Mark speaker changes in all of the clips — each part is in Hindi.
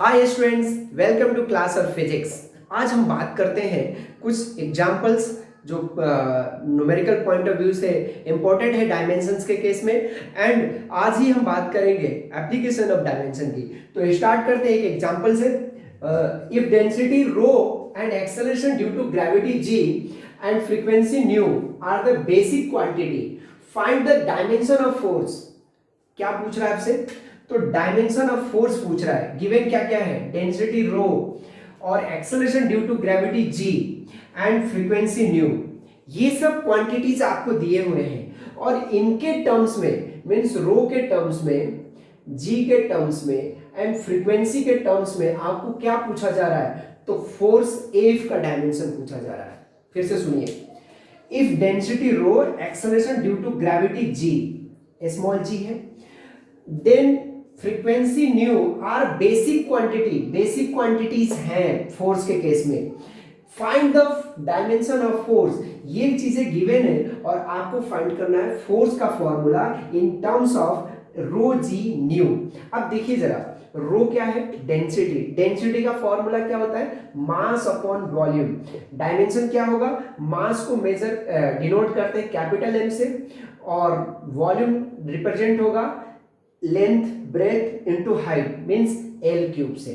Speaker 1: Hi students, welcome to class of physics. आज हम बात करते हैं कुछ एग्जांपल्स जो न्यूमेरिकल पॉइंट ऑफ व्यू से इंपॉर्टेंट है डायमेंशंस के केस में। एंड आज ही हम बात करेंगे एप्लीकेशन ऑफ डायमेंशन की। तो स्टार्ट करते हैं एक एग्जांपल से। If density rho and acceleration due to gravity g and frequency nu are the basic quantity, find the dimension of force. क्या पूछ रहा है आपसे? तो डायमेंशन ऑफ फोर्स पूछ रहा है। गिवन क्या क्या है? डेंसिटी रो और acceleration due to gravity g and frequency nu. ये सब क्वांटिटीज आपको दिए हुए हैं और इनके टर्म्स में, मींस रो के टर्म्स में, जी के टर्म्स में एंड फ्रीक्वेंसी के टर्म्स में आपको क्या पूछा जा रहा है? तो फोर्स एफ का डायमेंशन पूछा जा रहा है। फिर से सुनिए। If density rho acceleration due to gravity g, small g है, then frequency nu are basic quantity, basic quantities हैं फोर्स के केस में। Find the dimension of force. ये चीजें गिवन है और आपको फाइंड करना है फोर्स का formula in terms of rho g nu. अब देखिए जरा, रो क्या है? डेंसिटी। डेंसिटी का फॉर्मूला क्या होता है? Mass upon volume. डायमेंशन क्या होगा? मास को मेजर डिनोट करते हैं कैपिटल एम से और वॉल्यूम रिप्रेजेंट होगा length breadth into height, means L cube से।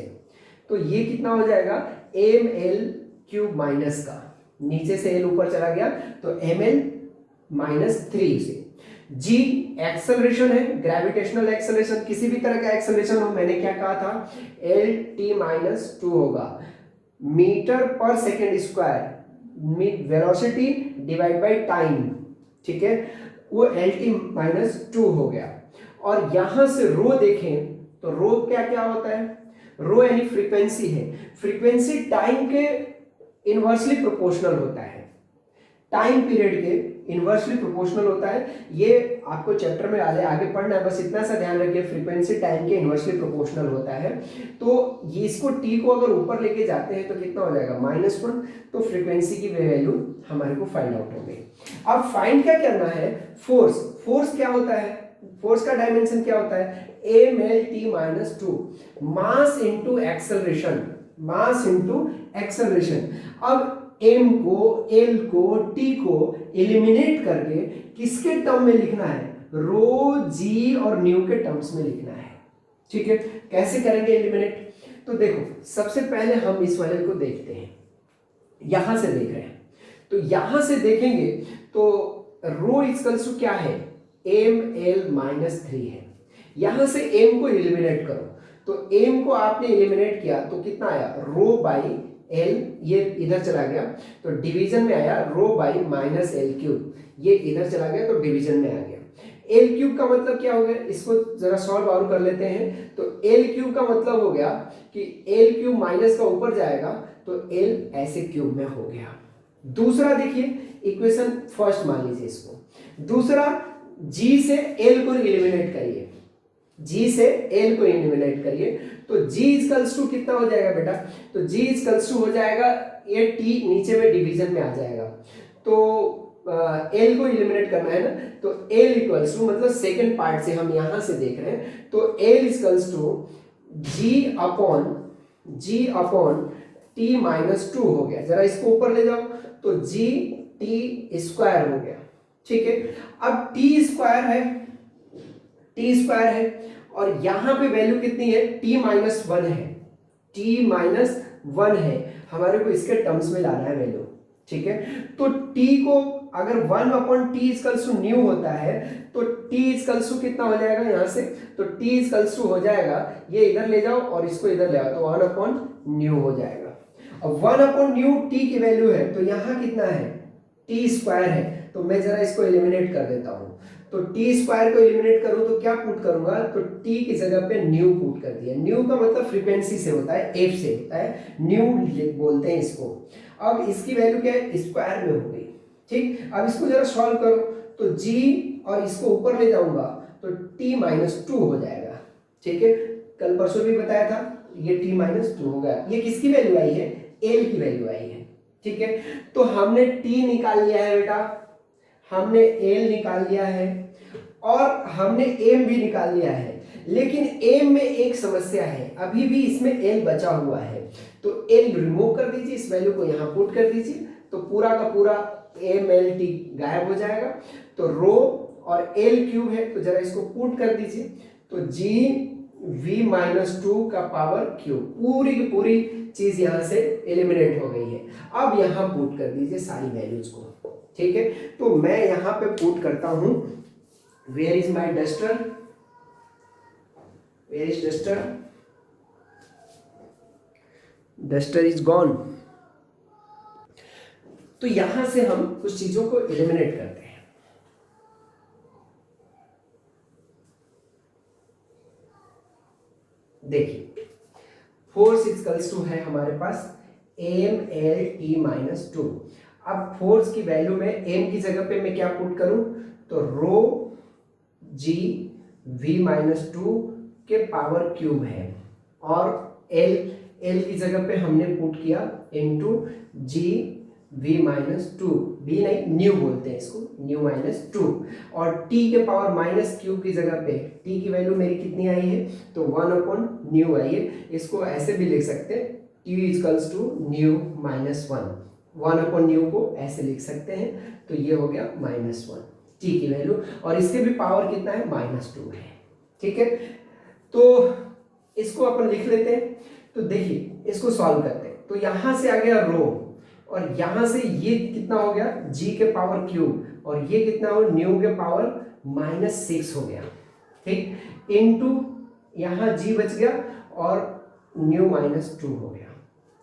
Speaker 1: तो ये कितना हो जाएगा? एम एल क्यूब माइनस का, नीचे से एल ऊपर चला गया तो एम एल माइनस 3 से। जी एक्सेलरेशन है, ग्रेविटेशनल एक्सेलरेशन, किसी भी तरह का एक्सेलरेशन हो, मैंने क्या कहा था? एल टी माइनस 2 होगा मीटर पर second square, velocity divide by time, ठीक है, वो एल टी माइनस 2 हो गया। और यहां से रो देखें तो रो क्या क्या होता है? रो यानी फ्रीक्वेंसी है। फ्रीक्वेंसी टाइम के इनवर्सली प्रोपोर्शनल होता है, टाइम पीरियड के इनवर्सली प्रोपोर्शनल होता है। ये आपको चैप्टर में आगे पढ़ना है, बस इतना सा ध्यान रखिए, फ्रीक्वेंसी टाइम के इनवर्सली प्रोपोर्शनल होता है। तो ये इसको टी को अगर ऊपर लेके जाते हैं तो कितना हो जाएगा? -1। तो फ्रीक्वेंसी की वैल्यू हमारे को फाइंड आउट हो गई। अब फाइंड क्या करना है? फोर्स। फोर्स क्या होता है? फोर्स का डायमेंशन क्या होता है? M L T minus 2, mass into acceleration, mass into acceleration. अब एम को, एल को, टी को एलिमिनेट करके किसके टर्म में लिखना है? रो जी और न्यू के टर्म्स में लिखना है। ठीक है, कैसे करेंगे एलिमिनेट? तो देखो, सबसे पहले हम इस वाले को देखते हैं, यहां से देख रहे हैं। तो यहां से देखेंगे तो रो इक्वल्स टू क्या है? एम एल माइनस 3 है। यहां से एम को एलिमिनेट करो, तो एम को आपने एलिमिनेट किया तो कितना आया? रो बाई एल, ये इधर चला गया तो डिवीजन में आया रो बाई माइनस एल क्यूब, ये इधर चला गया तो डिवीजन में आ गया। एल क्यूब का मतलब क्या हो गया? इसको जरा सॉल्व आउट कर लेते हैं। तो एल क्यूब का मतलब हो गया कि एल क्यूब माइनस का ऊपर जाएगा तो एल ऐसे क्यूब में हो गया। दूसरा देखिए, इक्वेशन फर्स्ट मान लीजिए इसको। दूसरा, जी से एल को एलिमिनेट करिए, जी से एल को एलिमिनेट करिए तो जी इक्वल्स टू कितना हो जाएगा बेटा? तो जी इक्वल्स टू हो जाएगा, ये टी नीचे में डिवीजन में आ जाएगा तो एल को एलिमिनेट करना है ना, तो एल इक्वल्स टू, मतलब सेकंड पार्ट से हम यहां से देख रहे हैं, तो L equals to g upon T minus 2 हो गया। जरा इसको ऊपर ले जाओ तो जी टी स्क्वायर हो गया। ठीक है, अब टी स्क्वायर है और यहां पे वैल्यू कितनी है? टी माइनस 1 है, टी माइनस 1 है, हमारे को इसके टर्म्स में लाना है वैल्यू। ठीक है, तो टी को अगर 1 upon T equals to nu होता है तो टी इक्वल्स टू कितना हो जाएगा यहां से? तो टी इक्वल्स टू हो जाएगा, ये इधर ले जाओ और इसको इधर ले आओ तो 1 अपॉन न्यू हो जाएगा। अब 1 अपॉन न्यू टी की वैल्यू है तो यहां कितना है? टी स्क्वायर है, तो मैं जरा इसको एलिमिनेट कर देता हूं। तो टी स्क्वायर को एलिमिनेट करूं तो क्या पुट करूंगा? तो टी की जगह पे न्यू पुट कर दिया। न्यू का मतलब फ्रीक्वेंसी से होता है, एफ से होता है, न्यू बोलते हैं इसको। अब इसकी वैल्यू क्या है? स्क्वायर में हो गई। ठीक, अब इसको जरा सॉल्व करो तो जी और इसको ऊपर ले जाऊंगा तो टी माइनस 2 हो जाएगा। ठीक है, कल परसों भी बताया था, ये टी माइनस 2 हो गया। ये किसकी वैल्यू आई है? एल की वैल्यू आई है। ठीक है, तो हमने टी निकाल लिया है बेटा, हमने एल निकाल लिया है। और हमने एम भी निकाल लिया है, लेकिन एम में एक समस्या है, अभी भी इसमें एल बचा हुआ है। तो एल रिमूव कर दीजिए, इस वैल्यू को यहाँ पुट कर दीजिए, तो पूरा का पूरा एम एल टी गायब हो जाएगा। तो रो और एल क्यूब है, तो जरा इसको पुट कर दीजिए, तो जी वी माइनस टू का पावर क्यूब, पूरी की पूरी चीज यहां से एलिमिनेट हो गई है। अब यहां पुट कर दीजिए सारी वैल्यूज को, ठीक है। तो मैं यहां पे पुट करता हूं, where is my duster, where is duster, duster is gone. तो यहां से हम कुछ चीजों को एलिमिनेट करते हैं। देखिए फोर्स इक्वल्स टू है हमारे पास M L T minus two. अब फोर्स की वैल्यू में एम की जगह पे मैं क्या पुट करूं, तो rho g v minus two के पावर क्यूब है, और एल एल की जगह पे हमने पुट किया into g v minus two, बी नहीं न्यू बोलते हैं इसको, न्यू माइनस टू, और टी के पावर माइनस क्यूब की जगह पे टी की वैल्यू मेरी कितनी आई है, तो वन अपॉन न्यू आई है। इसको ऐसे भी लिख सकते हैं, T equals to nu minus one, one upon nu को ऐसे लिख सकते हैं, तो ये हो गया माइनस वन टी की वैल्यू, और इसके भी पावर कितना है, माइनस टू है, ठीक है। तो इसको अपन लिख लेते हैं। तो देखिए इसको सॉल्व करते हैं, तो यहां से आ गया रो, और यहां से ये कितना हो गया, जी के पावर क्यूब, और ये कितना हो, न्यू के पावर माइनस सिक्स हो गया, ठीक, इनटू यहां जी बच गया और न्यू माइनस टू हो गया,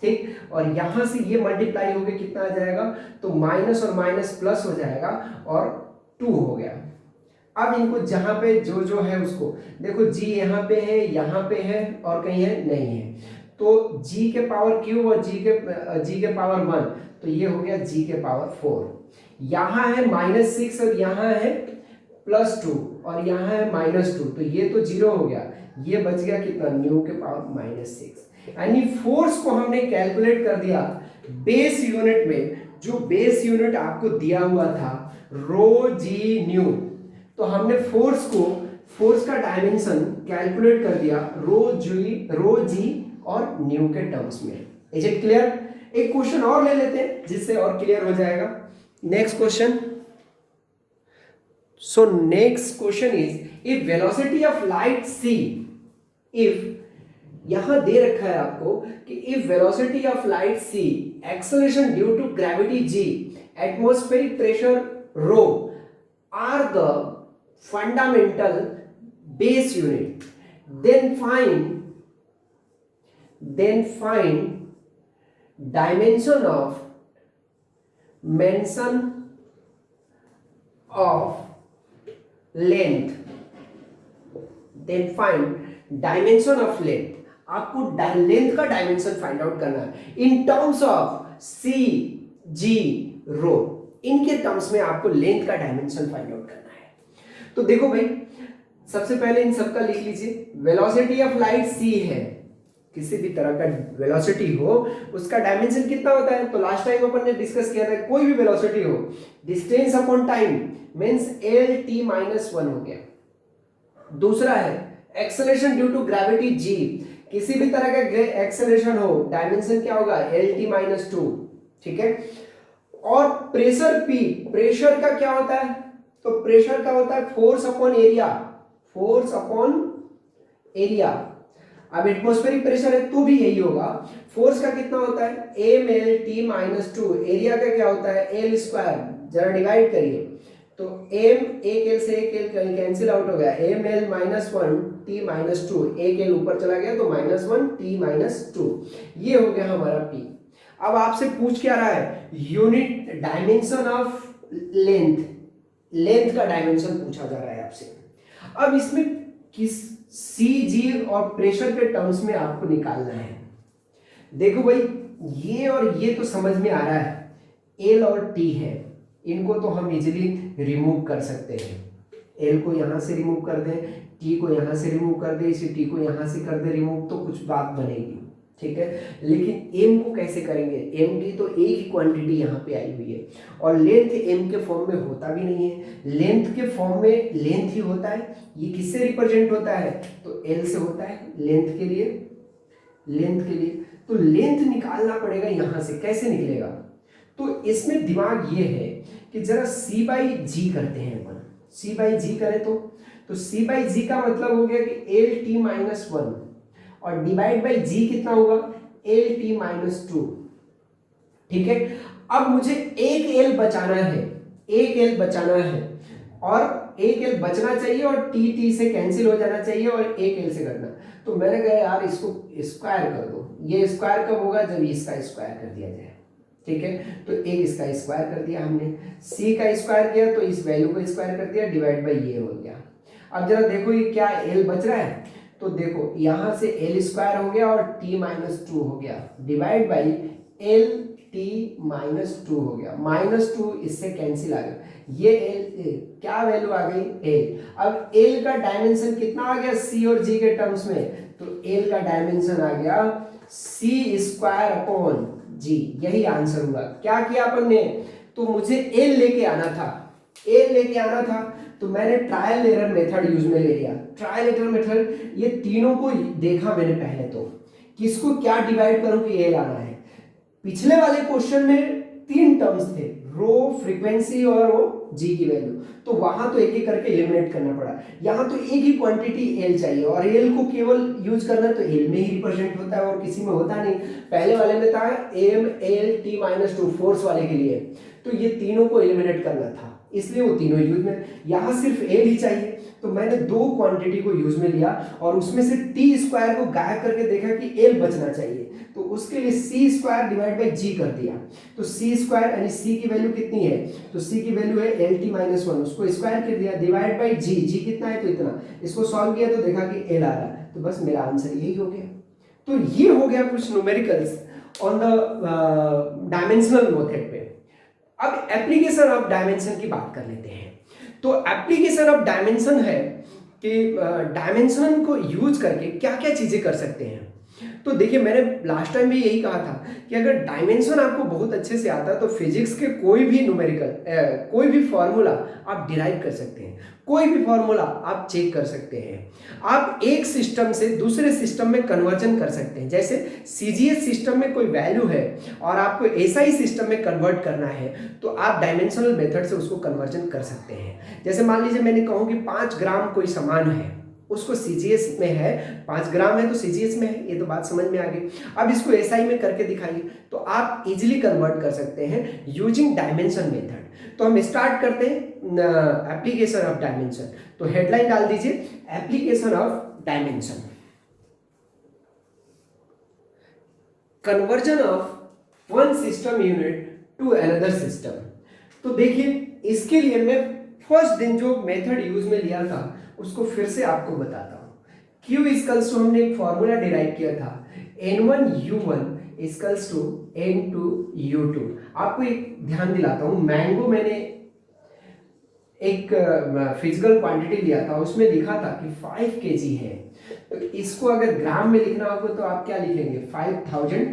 Speaker 1: ठीक, और यहां से ये मल्टीप्लाई हो गया, कितना आ जाएगा, तो माइनस और माइनस प्लस हो जाएगा और टू हो गया। अब इनको जहां पे जो जो है उसको देखो, जी यहाँ पे है, यहाँ पे है, और कहीं है नहीं है, तो g के पावर क्यूब और g के पावर वन, तो ये हो गया g के पावर फोर। यहाँ है माइनस सिक्स और यहाँ है प्लस टू और यहाँ है माइनस टू, तो ये तो जीरो हो गया, ये बच गया कितना, न्यू के पावर माइनस सिक्स। यानी फोर्स को हमने कैलकुलेट कर दिया बेस यूनिट में, जो बेस यूनिट आपको दिया हुआ था रो जी न्यू, तो हमने फोर्स का डायमेंशन कैलकुलेट कर दिया रो जी और न्यू के टर्म्स में। Is it clear? एक क्वेश्चन और ले लेते हैं जिससे और क्लियर हो जाएगा। Next question, so next question is if velocity of light c, if यहां दे रखा है आपको कि if velocity of light c, acceleration due to gravity g, atmospheric pressure rho are the fundamental base unit, then find dimension of length, आपको लेंथ का डायमेंशन फाइंड आउट करना है इन टर्म्स ऑफ सी जी रो, इनके टर्म्स में आपको लेंथ का डायमेंशन फाइंड आउट करना है। तो देखो भाई, सबसे पहले इन सबका लिख लीजिए, वेलोसिटी ऑफ लाइट सी है, किसी भी तरह का वेलोसिटी हो उसका डायमेंशन कितना होता है, तो लास्ट टाइम अपन ने डिस्कस किया था, कोई भी वेलोसिटी हो, distance upon time means L T minus one हो गया। दूसरा है एक्सेलरेशन ड्यू टू ग्रेविटी जी, किसी भी तरह का एक्सेलरेशन हो, डायमेंशन क्या होगा, एल टी माइनस टू, ठीक है। और प्रेशर पी, प्रेशर का क्या होता है, तो प्रेशर का होता है force upon area, force upon area. अब एटमॉस्फेरिक प्रेशर है तो भी यही होगा, फोर्स का कितना होता है, M L T minus two, area का क्या होता है, एल स्क्वायर, जरा डिवाइड करिए, तो एम एक एल से एक एल कैंसिल आउट हो गया, M L minus one T minus two, एक एल ऊपर चला गया तो minus one T minus two, ये हो गया हमारा पी। अब आपसे पूछ क्या रहा है, unit dimension of length, length का डायमेंशन पूछा जा रहा है आपसे। अब इसमें किस सी जी और प्रेशर के टर्म्स में आपको निकालना है। देखो भाई, ये और ये तो समझ में आ रहा है, एल और टी है, इनको तो हम इजीली रिमूव कर सकते हैं, एल को यहां से रिमूव कर दें, टी को यहां से रिमूव कर दे, इसी टी को यहां से कर दे रिमूव, तो कुछ बात बनेगी, ठीक है। लेकिन एम को कैसे करेंगे, एम की तो एक ही क्वांटिटी यहाँ पे आई हुई है और लेंथ एम के फॉर्म में होता भी नहीं है, लेंथ के फॉर्म में लेंथ ही होता है। ये किससे रिप्रेजेंट होता है, तो एल से होता है लेंथ के लिए, लेंथ के लिए। तो लेंथ निकालना पड़ेगा यहाँ से, कैसे निकलेगा, तो इसमें दिमाग ये है कि जरा सी बाई जी करते हैं अपन, सी बाई जी करें तो सी बाई जी का मतलब हो गया कि एल टी माइनस वन और डिवाइड बाई जी कितना होगा, एल टी माइनस टू। ठीक है, अब मुझे एक एल बचाना है, एक एल बचाना है और एक एल बचना चाहिए और टी टी से कैंसिल हो जाना चाहिए और एक एल से करना। तो मैंने कहा यार इसको स्क्वायर कर दो, ये स्क्वायर कब होगा, जब इसका स्क्वायर कर दिया जाए। ठीक है, तो एक इसका स्क्वायर कर दिया हमने, सी का स्क्वायर किया तो इस वैल्यू को स्क्वायर कर दिया, डिवाइड बाई ये हो गया। अब जरा देखो ये क्या एल बच रहा है, तो देखो यहां से एल स्क्वायर हो गया और टी माइनस टू हो गया, divide by L T minus to हो गया, माइनस टू इससे कैंसिल आ गया, ये एल क्या वैल्यू आ गई, एल। अब एल का डायमेंशन कितना आ गया सी और जी के टर्म्स में, तो एल का डायमेंशन आ गया सी स्क्वायर अपॉन जी, यही आंसर हुआ। क्या किया अपन ने, तो मुझे एल लेके आना था, एल लेके आना था, तो मैंने ट्रायल एरर मेथड यूज में ले लिया। ट्रायल एरर मेथड, ये तीनों को देखा मैंने पहले, तो किसको क्या डिवाइड करूं कि एल आना है। पिछले वाले क्वेश्चन में तीन टर्म्स थे, रो, फ्रीक्वेंसी और वो जी की वैल्यू, तो वहां तो एक एक करके एलिमिनेट करना पड़ा। यहाँ तो एक ही क्वांटिटी एल चाहिए और एल को केवल यूज करना तो एल में ही रिप्रेजेंट होता है और किसी में होता नहीं। पहले वाले में था M L T minus two, force वाले के लिए, तो ये तीनों को एलिमिनेट करना था, इसलिए वो तीनों यूज में। यहाँ सिर्फ एल ही चाहिए, तो मैंने दो क्वांटिटी को यूज में लिया और उसमें से टी स्क्वायर को गायब करके देखा कि एल बचना चाहिए, तो उसके लिए सी स्क्वायर डिवाइड बाई जी कर दिया। तो सी स्क्वायर यानी सी की वैल्यू कितनी है, तो सी की वैल्यू है एल टी माइनस वन, उसको स्क्वायर कर दिया, डिवाइड बाई जी, जी कितना है तो इतना, इसको सॉल्व किया तो देखा कि एल आ रहा है, तो बस मेरा आंसर यही हो गया। तो ये हो गया कुछ numericals on the dimensional method पे। अब एप्लीकेशन ऑफ डायमेंशन की बात कर लेते हैं। तो एप्लीकेशन ऑफ डायमेंशन है कि डायमेंशन को यूज करके क्या क्या चीजें कर सकते हैं। तो देखिए मैंने लास्ट टाइम भी यही कहा था कि अगर डायमेंशन आपको बहुत अच्छे से आता है तो फिजिक्स के कोई भी न्यूमेरिकल कोई भी फॉर्मूला आप डिराइव कर सकते हैं, कोई भी फॉर्मूला आप चेक कर सकते हैं, आप एक सिस्टम से दूसरे सिस्टम में कन्वर्जन कर सकते हैं। जैसे सीजीएस सिस्टम में कोई वैल्यू है और आपको एसआई सिस्टम में कन्वर्ट करना है तो आप डायमेंशनल मेथड से उसको कन्वर्जन कर सकते हैं। जैसे मान लीजिए मैंने कहूँ कि 5 ग्राम कोई सामान है, उसको सीजीएस में है, 5 ग्राम है तो सीजीएस में है, ये तो बात समझ में आ गई। अब इसको एसआई में करके दिखाइए तो आप इजीली कन्वर्ट कर सकते हैं यूजिंग डायमेंशन मेथड। तो हम स्टार्ट करते हैं एप्लीकेशन ऑफ डायमेंशन। तो हेडलाइन डाल दीजिए application of dimension, conversion of one system unit to another system. तो देखिए इसके लिए मैं फर्स्ट दिन जो मेथड यूज में लिया था उसको फिर से आपको बताता हूं। Q इक्वल्स टू हमने एक फॉर्मूला डिराइव किया था, N1U1 इक्वल्स टू N2U2। आपको एक ध्यान दिलाता हूं, मैंगो मैंने एक फिजिकल क्वांटिटी लिया था, उसमें लिखा था कि 5 kg है, तो इसको अगर ग्राम में लिखना होगा तो आप क्या लिखेंगे 5000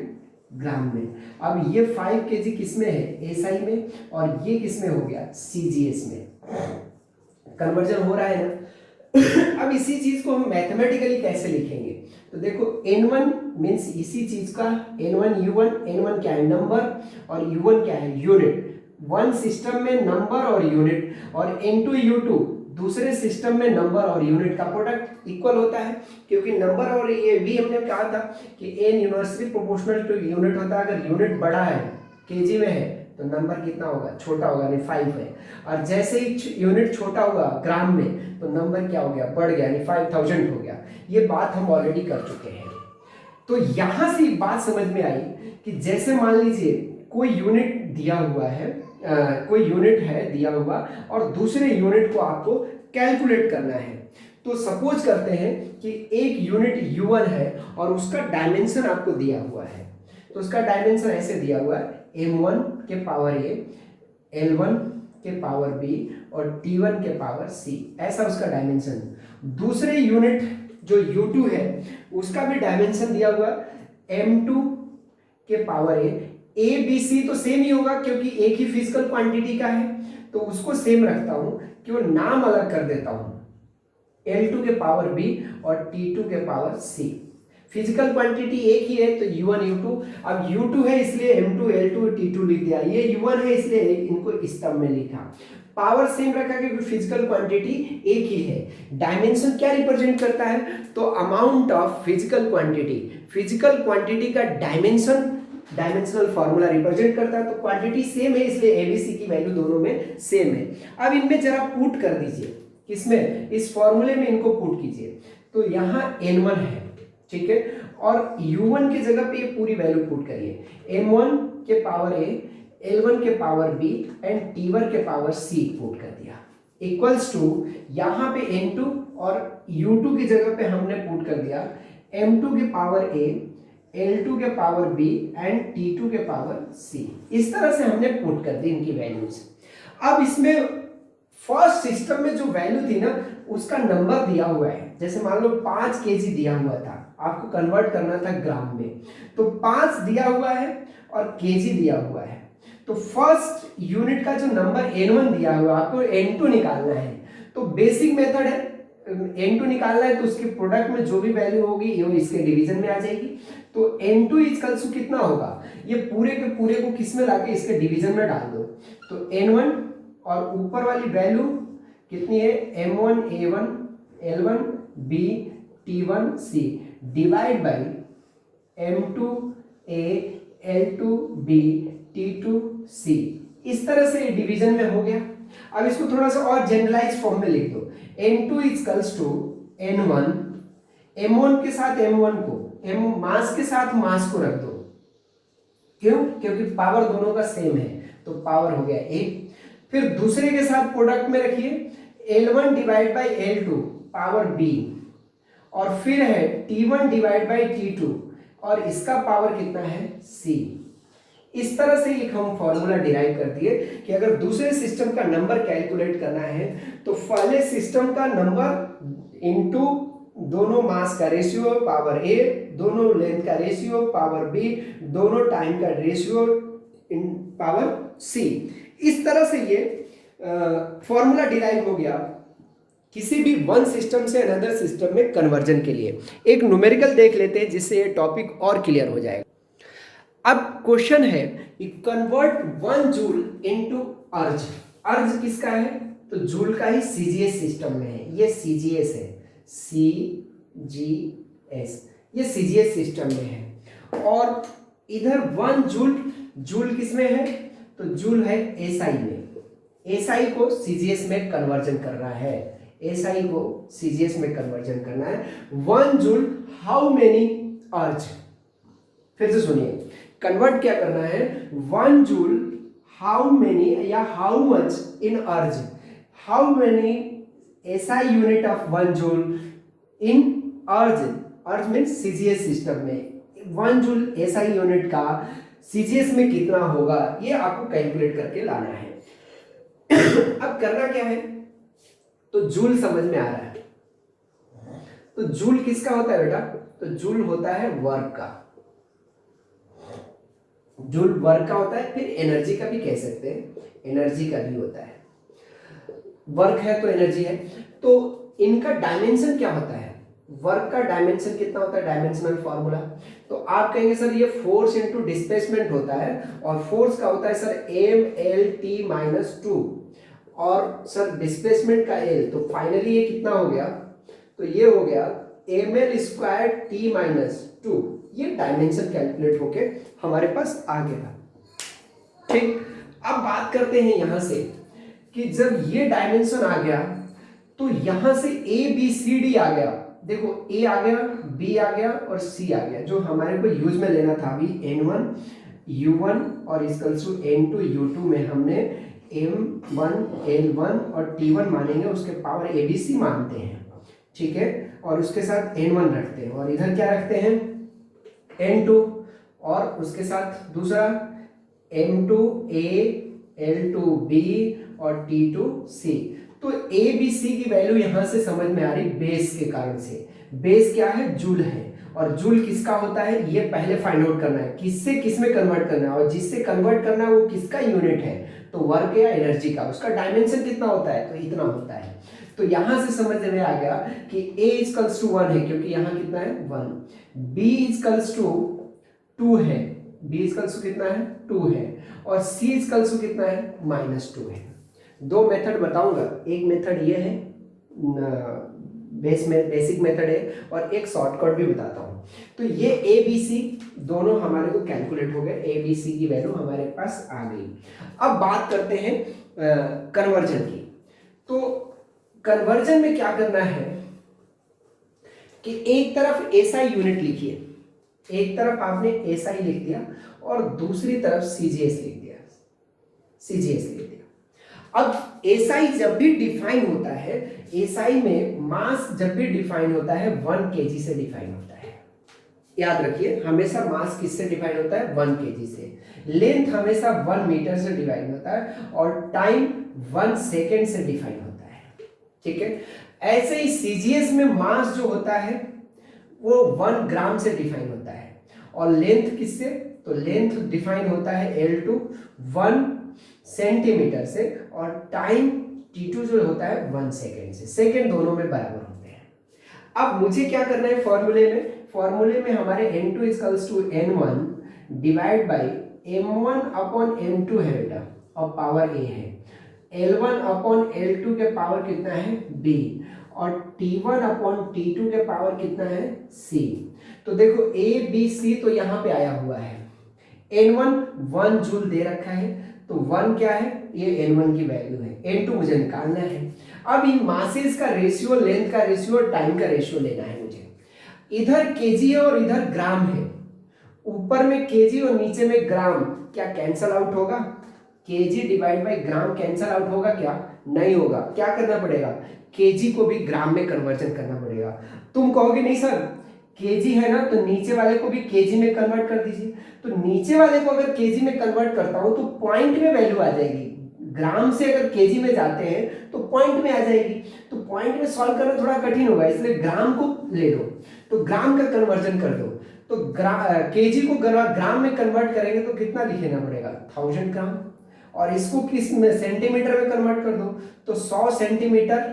Speaker 1: ग्राम में। अब ये 5 kg किस में है, एसआई में, और ये किस में हो गया सीजीएस में। कन्वर्जन हो रहा है ना। अब इसी चीज को हम मैथमेटिकली कैसे लिखेंगे, तो देखो N1 मींस इसी चीज का N1U1, N1 क्या है नंबर और U1 क्या है यूनिट, वन सिस्टम में नंबर और यूनिट, और N2U2 दूसरे सिस्टम में नंबर और यूनिट का प्रोडक्ट इक्वल होता है, क्योंकि नंबर और ये भी हमने कहा था कि N inversely proportional to unit होता है। अगर यूनिट बड़ा है केजी में है तो नंबर कितना होगा, छोटा होगा, यानी 5 है, और जैसे ही यूनिट छोटा होगा ग्राम में तो नंबर क्या हो गया, बढ़ गया, यानी 5000 हो गया। ये बात हम ऑलरेडी कर चुके हैं। तो यहां से एक बात समझ में आई कि जैसे मान लीजिए कोई यूनिट दिया हुआ है, कोई यूनिट है दिया हुआ और दूसरे यूनिट को आपको कैलकुलेट करना है। तो सपोज करते हैं कि एक यूनिट U1 है और उसका डायमेंशन आपको दिया हुआ है, तो उसका डायमेंशन ऐसे दिया हुआ है M1 के पावर A, L1 के पावर B और T1 के पावर C, ऐसा उसका डायमेंशन। दूसरे यूनिट जो U2 है उसका भी डायमेंशन दिया हुआ है m2 के पावर ए बी सी तो सेम ही होगा क्योंकि एक ही फिजिकल क्वांटिटी का है, तो उसको सेम रखता हूं, केवल नाम अलग कर देता हूं, L2 के पावर B और T2 के पावर C। फिजिकल क्वांटिटी एक ही है तो U1 U2, अब U2 है इसलिए M2 L2 T2 लिख दिया, ये U1 है इसलिए इनको इस टर्म में लिखा। पावर सेम रखा क्योंकि फिजिकल क्वांटिटी एक ही है। डायमेंशन क्या रिप्रेजेंट करता है, तो amount of physical quantity, physical quantity का डायमेंशन डायमेंशनल फॉर्मूला रिप्रेजेंट करता है, तो क्वांटिटी सेम है इसलिए एबीसी की वैल्यू दोनों में सेम है। अब इनमें जरा पुट कर दीजिए, किसमें, इस फॉर्मूले में इनको पुट कीजिए, तो यहाँ n1 है, ठीक है, और u1 की जगह पे ये पूरी वैल्यू पुट करिए, m1 के पावर a, l1 के पावर b एंड t1 के पावर c पुट कर दिया, इक्वल्स टू यहाँ पे n2 और u2 की जगह पे हमने पुट कर दिया m2 के पावर a, L2 के पावर B एंड T2 के पावर C। इस तरह से हमने पुट कर दी इनकी वैल्यूज। अब इसमें फर्स्ट सिस्टम में जो वैल्यू थी ना उसका नंबर दिया हुआ है, जैसे मान लो 5 kg दिया हुआ था, आपको कन्वर्ट करना था ग्राम में, तो 5 दिया हुआ है और kg दिया हुआ है, तो फर्स्ट यूनिट का जो नंबर n1 दिया हुआ है आपको n2 निकालना है। तो बेसिक मेथड है, n2 निकालना है तो उसके प्रोडक्ट में जो भी वैल्यू होगी वो इसके डिवीजन में आ जाएगी, तो n2 इक्वल्स टू कितना होगा, ये पूरे के पूरे को किस में लाके इसके डिवीजन में डाल दो, तो n1 और ऊपर वाली वैल्यू कितनी है m1 a1 l1 b t1 c divide by m2 a l2 b t2 c। इस तरह से डिवीजन में हो गया। अब इसको थोड़ा सा और जनरलाइज फॉर्म में लिख दो, n2 equals to n1, m1 के साथ m1 को, मास के साथ मास को रख दो, क्यों, क्योंकि पावर दोनों का सेम है, तो पावर हो गया एक। फिर दूसरे के साथ प्रोडक्ट में रखिए L1 divide by L2 power B, और फिर है T1 डिवाइड बाई T2 और इसका पावर कितना है C। इस तरह से एक हम फॉर्मूला डिराइव कर दिए कि अगर दूसरे सिस्टम का नंबर कैलकुलेट करना है तो पहले सिस्टम का नंबर इनटू दोनों मास का रेशियो पावर A, दोनों लेंथ का रेशियो पावर B, दोनों टाइम का रेशियो इन पावर C। इस तरह से ये फॉर्मूला डिराइव हो गया किसी भी वन सिस्टम से अनदर सिस्टम में कन्वर्जन के लिए। एक न्यूमेरिकल देख लेते हैं जिससे ये टॉपिक और क्लियर हो जाएगा। अब क्वेश्चन है कि कन्वर्ट 1 जूल इनटू अर्ज। अर्ज किसका है, तो जूल का ही सीजीएस सिस्टम में है, ये सीजीएस है, सीजीएस, ये सीजीएस सिस्टम में है। और इधर 1 जूल, जूल किस में है, तो जूल है एसआई में, एसआई को सीजीएस में कन्वर्जन कर रहा है, एसआई को सीजीएस में कन्वर्जन करना है। 1 जूल हाउ मेनी अर्ज, फिर से सुनिए, कन्वर्ट क्या करना है, 1 जूल हाउ मेनी या how much in erg, how many SI unit of 1 joule in erg, erg mean CGS system में 1 जूल एसआई यूनिट का सीजीएस में कितना होगा, ये आपको कैलकुलेट करके लाना है। अब करना क्या है, तो जूल समझ में आ रहा है, तो जूल किसका होता है बेटा, तो जूल होता है वर्क का, जूल वर्क का होता है, फिर एनर्जी का भी कह सकते हैं, एनर्जी का भी होता है, वर्क है तो एनर्जी है। तो इनका डायमेंशन क्या होता है, वर्क का डायमेंशन कितना होता है, डायमेंशनल फॉर्मूला, तो आप कहेंगे सर ये फोर्स इनटू डिस्प्लेसमेंट होता है, और फोर्स का होता है सर mlt-2, और सर डिस्प्लेसमेंट का l, तो फाइनली ये कितना हो गया, तो ये हो गया ml²t-2। ये डायमेंशन कैलकुलेट होके हमारे पास आ गया। ठीक, अब बात करते हैं यहां से कि जब ये डायमेंशन आ गया तो यहां से ए बी सी डी आ गया, देखो ए आ गया, बी आ गया और सी आ गया, जो हमारे को यूज में लेना था अभी n1 u1 और इक्वल्स टू n2 u2 में हमने m1 l1 और t1 मानेंगे, उसके पावर abc मानते हैं, ठीक है, और उसके साथ n1 रखते हैं, और इधर क्या रखते हैं n2, और उसके साथ दूसरा m2a l2b और t2c। तो a b c की वैल्यू यहां से समझ में आ रही बेस के कारण से, बेस क्या है, जूल है, और जूल किसका होता है ये पहले फाइंड आउट करना है, किससे किस में कन्वर्ट करना है, और जिससे कन्वर्ट करना है वो किसका यूनिट है, तो वर्क या एनर्जी का, उसका डायमेंशन कितना होता है, तो इतना होता है। तो यहां से समझ में आ गया कि A इक्वल्स टू 1 है क्योंकि यहां कितना है 1, B इक्वल्स टू 2 है, B इक्वल्स टू कितना है 2 है, और C इक्वल्स टू कितना है -2 है। दो मेथड बताऊंगा, एक मेथड ये है बेसिक मेथड है, और एक शॉर्टकट भी बताता हूं। तो ये ए बी सी दोनों हमारे को कैलकुलेट हो गए, ए बी सी की वैल्यू हमारे पास आ गई। अब बात करते हैं कन्वर्जन की। तो कन्वर्जन में क्या करना है कि एक तरफ एसआई यूनिट लिखिए, एक तरफ आपने एसआई लिख दिया और दूसरी तरफ सीजीएस लिख दिया, सीजीएस लिख दिया। अब एसआई जब भी डिफाइन होता है, एसआई में मास जब भी डिफाइन होता है 1 केजी से डिफाइन होता है। याद रखिए हमेशा मास किससे डिफाइन होता है 1 केजी से, लेंथ हमेशा 1 मीटर से डिफाइन होता है, और टाइम 1 सेकेंड से डिफाइन होता है। ठीक है, ऐसे ही सीजीएस में मास जो होता है वो 1 ग्राम से डिफाइन होता है, और लेंथ किससे, तो लेंथ डिफाइन होता है L2 1 सेंटीमीटर से, और टाइम T2 जो होता है 1 सेकेंड से, सेकेंड दोनों में बराबर होते हैं। अब मुझे क्या करना है फॉर्मूले में हमारे N2 equals to N1 divide by M1 upon M2 है बेटा, और पावर A है, L1 अपॉन L2 के पावर कितना है B, और T1 अपॉन T2 के पावर कितना है C। तो देखो A B C तो यहाँ पे आया हुआ है, N1 1 जूल दे रखा है, तो 1 क्या है, ये N1 की वैल्यू है, N2 मुझे निकालना है। अब इन मासेस का रेशियो, लेंथ का रेशियो और टाइम का रेशियो लेना है मुझे। इधर केजी है और इधर ग्राम है, ऊपर में केजी और नीचे में ग्राम, क्या कैंसल आउट होगा, KG divide by gram cancel out होगा क्या, नहीं होगा। क्या करना पड़ेगा, केजी को भी ग्राम में कन्वर्जन करना पड़ेगा। तुम कहोगे नहीं सर केजी है ना, तो नीचे वाले को भी केजी में कन्वर्ट कर दीजिए। तो नीचे वाले को अगर केजी में कन्वर्ट करता हूं तो पॉइंट में वैल्यू आ जाएगी, ग्राम से अगर केजी में जाते हैं तो पॉइंट में आ जाएगी, तो पॉइंट में सॉल्व करना थोड़ा कठिन होगा, इसलिए ग्राम को ले लो, तो ग्राम का कन्वर्जन कर दो। तो केजी को ग्राम में कन्वर्ट करेंगे तो कितना लिखना पड़ेगा 1000 ग्राम, और इसको किस में सेंटीमीटर में कन्वर्ट कर दो, तो 100 सेंटीमीटर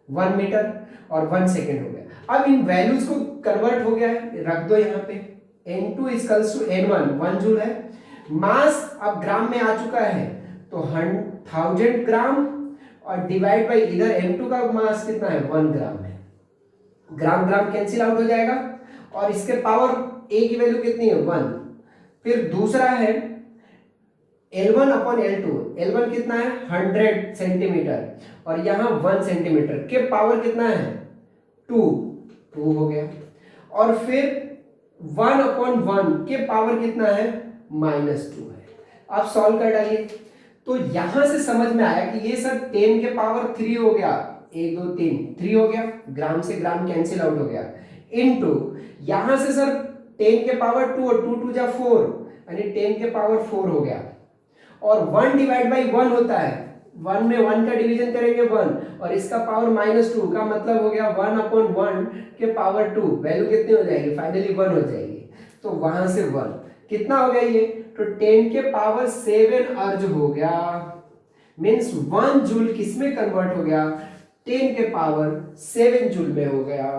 Speaker 1: 1 मीटर और 1 सेकेंड हो गया। अब इन वैल्यूज को कन्वर्ट हो गया है, रख दो यहाँ पे, N2 equals to N1 1 joule है, मास अब ग्राम में आ चुका है तो 1000 ग्राम, और डिवाइड बाई इधर N2 का मास कितना है 1 ग्राम है, ग्राम ग्राम कैंसिल आउट हो जाएगा, और इसके पावर A की वैल्यू कितनी है 1। फिर दूसरा है L1 अपॉन L2, L1 कितना है 100 सेंटीमीटर, और यहाँ 1 सेंटीमीटर के पावर कितना है 2 हो गया, और फिर 1 अपॉन 1 के पावर कितना है -2 है। आप सॉल्व कर डालिए, तो यहां से समझ में आया कि ये सर 10 के पावर 3 हो गया, 1 2 3 हो गया, ग्राम से ग्राम कैंसिल आउट हो गया, इनटू यहां से सर 10 के पावर 2 और 2 2 जा 4, यानी 10 के पावर 4 हो गया, और 1 डिवाइड बाई 1 होता है, 1 में 1 का डिवीजन करेंगे 1, और इसका पावर -2 का मतलब हो गया 1 अपॉन 1 के पावर 2, वैल्यू कितनी हो जाएगी फाइनली 1 हो जाएगी, तो वहां से 1 कितना हो गया ये, तो 10 के पावर 7 अर्ज हो गया, मींस 1 जूल किस में कन्वर्ट हो गया 10 के पावर 7 जूल में हो गया।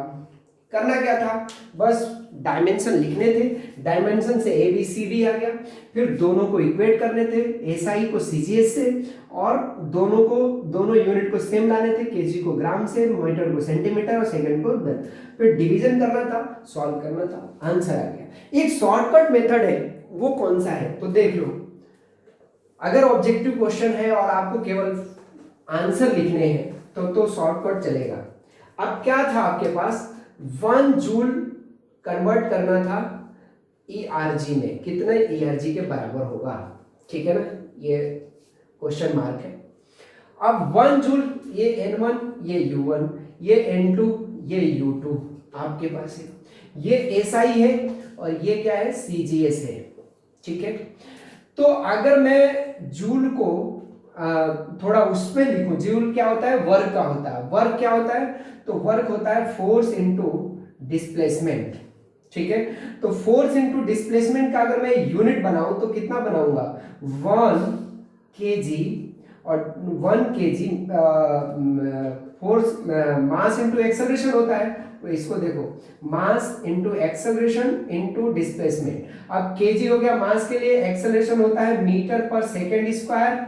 Speaker 1: करना क्या था, बस डायमेंशन लिखने थे, डायमेंशन से ए बी सी डी आ गया, फिर दोनों को इक्वेट करने थे, एसआई को सीजीएस से, और दोनों यूनिट को सेम लाने थे, केजी को ग्राम से, मीटर को सेंटीमीटर और सेकंड को मीटर, फिर डिवीजन करना था, सॉल्व करना था, आंसर आ गया। एक शॉर्टकट मेथड है, वो कौन सा है तो देख लो। अगर ऑब्जेक्टिव क्वेश्चन है और आपको केवल आंसर लिखने हैं तो शॉर्टकट चलेगा। अब क्या था आपके पास 1 जूल कन्वर्ट करना था ERG में, कितने ERG के बराबर होगा, ठीक है ना, ये क्वेश्चन मार्क है। अब 1 जूल ये N1 ये U1 ये N2 ये U2 आपके पास है, ये SI है और ये क्या है CGS है, ठीक है। तो अगर मैं जूल को थोड़ा उसमें लिखूं, जूल क्या होता है वर्क का होता है, वर्क क्या होता है, तो वर्क होता है फोर्स इनटू डिस्प्लेसमेंट, ठीक है। तो फोर्स इंटू डिस्प्लेसमेंट का अगर मैं यूनिट बनाऊं तो कितना बनाऊंगा, 1 kg, और 1 kg force mass into acceleration होता है। तो इसको देखो, मास इंटू एक्सेलरेशन इंटू डिस्प्लेसमेंट। अब kg हो गया मास के लिए, एक्सेलरेशन होता है मीटर पर सेकेंड स्क्वायर,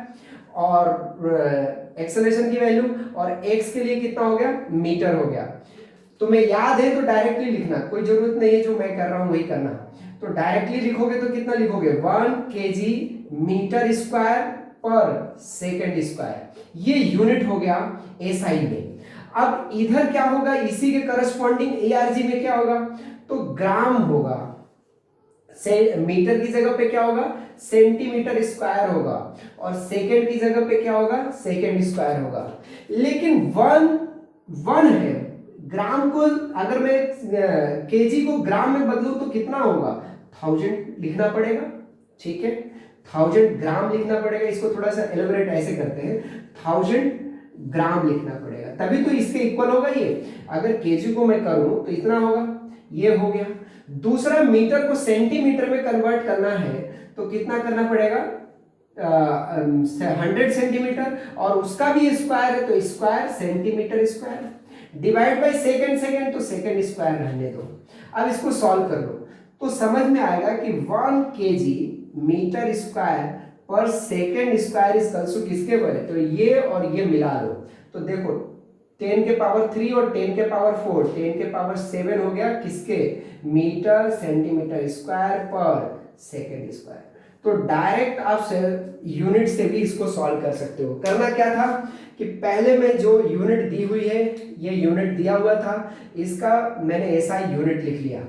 Speaker 1: और एक्सेलरेशन की वैल्यू, और x के लिए कितना हो गया, मीटर हो गया। तुम्हें याद है तो डायरेक्टली लिखना, कोई जरूरत नहीं है जो मैं कर रहा हूं वही करना। तो डायरेक्टली लिखोगे तो कितना लिखोगे, 1 kg मीटर स्क्वायर पर सेकेंड स्क्वायर, ये यूनिट हो गया एसआई में। अब इधर क्या होगा, इसी के करस्पॉन्डिंग एआरजी में क्या होगा, तो ग्राम होगा, से मीटर की जगह पे क्या होगा, सेंटीमीटर स्क्वायर होगा, और सेकेंड की जगह पे क्या होगा, सेकेंड स्क्वायर होगा। लेकिन वन है, ग्राम को अगर मैं केजी को ग्राम में बदलूं तो कितना होगा, 1000 लिखना पड़ेगा, ठीक है, 1000 ग्राम लिखना पड़ेगा। इसको थोड़ा सा एलोबरेट ऐसे करते हैं, 1000 ग्राम लिखना पड़ेगा, तभी तो इसके इक्वल होगा ये। अगर केजी को मैं करूं तो इतना होगा, ये हो गया। दूसरा, मीटर को सेंटीमीटर में कन्वर्ट करना है तो कितना करना पड़ेगा, 100 सेंटीमीटर, और उसका भी स्क्वायर है तो square centimetre square, divide by second, second तो सेकेंड स्क्वायर रहने दो। अब इसको सॉल्व कर लो तो समझ में आएगा कि 1 kg मीटर स्क्वायर पर second square is equal to किसके बने, तो ये और ये मिला लो तो देखो 10 के पावर 3 और 10 के पावर 4, 10 के पावर 7 हो गया किसके, मीटर सेंटीमीटर स्क्वायर पर सेकेंड स्क्वायर। तो डायरेक्ट आप यूनिट से भी इसको सॉल्व कर सकते हो। करना क्या था कि पहले में जो यूनिट दी हुई है, ये यूनिट दिया हुआ था, इसका मैंने ऐसा यूनिट लिख लिया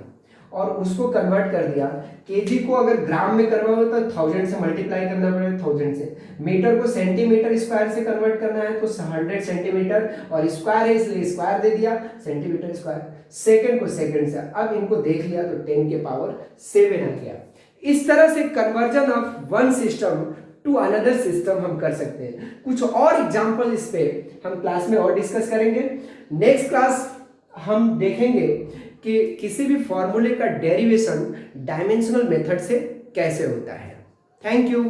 Speaker 1: और उसको कन्वर्ट कर दिया। केजी को अगर ग्राम में करवाओ तो 1000 से मल्टीप्लाई करना पड़ेगा, 1000 से। मीटर को सेंटीमीटर स्क्वायर से कन्वर्ट करना है तो 100 सेंटीमीटर, और स्क्वायर है इसलिए स्क्वायर दे दिया, सेंटीमीटर स्क्वायर। सेकंड को सेकंड से, अब इनको देख लिया तो 10 के पावर 7 आ गया। इस तरह से conversion of one system to another system हम कर सकते हैं। कुछ और एग्जांपल इस पे हम क्लास में और डिस्कस करेंगे। नेक्स्ट क्लास हम देखेंगे कि किसी भी फॉर्मूले का डेरिवेशन डायमेंशनल मेथड से कैसे होता है। Thank you.